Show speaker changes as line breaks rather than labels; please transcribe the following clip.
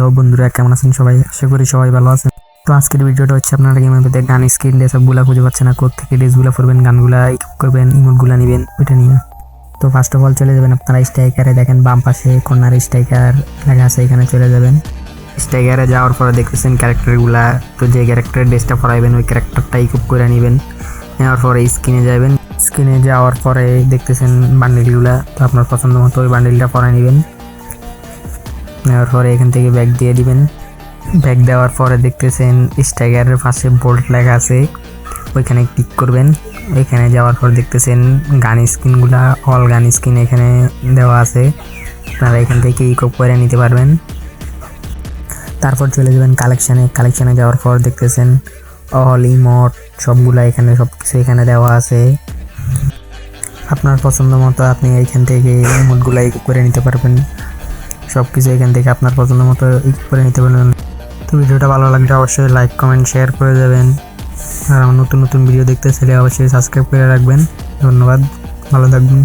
Hello বন্ধুরা, কেমন আছেন সবাই? আশা করি সবাই ভালো আছেন। তো আজকের ভিডিওটা হচ্ছে আপনারা গেমের মধ্যে গান স্ক্রিন সবগুলা খুঁজে পাচ্ছেন না, কোত্থেকে ড্রেসগুলা পরবেন, গানগুলা ইকুইপ করবেন, ইমোটগুলা নেবেন, ওইটা নিয়ে। তো ফার্স্ট অফ অল চলে যাবেন আপনারা স্ট্রাইকারে, দেখেন বাম পাশে কর্নার স্ট্রাইকার লেখা আছে, এখানে চলে যাবেন। স্ট্রাইকারে যাওয়ার পরে দেখতেছেন ক্যারেক্টারগুলা, তো যে ক্যারেক্টারের ড্রেসটা পরাইবেন ওই ক্যারেক্টারটা ইকুইপ করে নেবেন। নেওয়ার পরে স্ক্রিনে যাবেন, স্ক্রিনে যাওয়ার পরে দেখতেছেন বান্ডিলগুলা, তো আপনার পছন্দ মতো ওই বান্ডিলটা পরাই নেবেন। নেওয়ার পরে এখান থেকে ব্যাগ দিয়ে দিবেন। ব্যাগ দেওয়ার পরে দেখতেছেন স্ট্রাইকারের পাশে বোল্ট লেখা আছে, ওইখানে ক্লিক করবেন। ওইখানে যাওয়ার পর দেখতেছেন গান স্কিনগুলা, অল গান স্কিন এখানে দেওয়া আছে, আপনারা এখান থেকে ইকুইপ করে নিতে পারবেন। তারপর চলে যাবেন কালেকশানে। কালেকশানে যাওয়ার পর দেখতেছেন অল ইমোট সবগুলা এখানে, সব কিছু এখানে দেওয়া আছে। আপনার পছন্দ মতো আপনি এইখান থেকে ইমোটগুলা ইকুইপ করে নিতে পারবেন। সব কিছু এখান থেকে আপনার পছন্দ মতো ইকুইপ করে নিতে পারবেন। তো ভিডিওটা ভালো লাগলে অবশ্যই লাইক কমেন্ট শেয়ার করে যাবেন, আর আমার নতুন নতুন ভিডিও দেখতে চাইলে অবশ্যই সাবস্ক্রাইব করে রাখবেন। ধন্যবাদ, ভালো থাকবেন।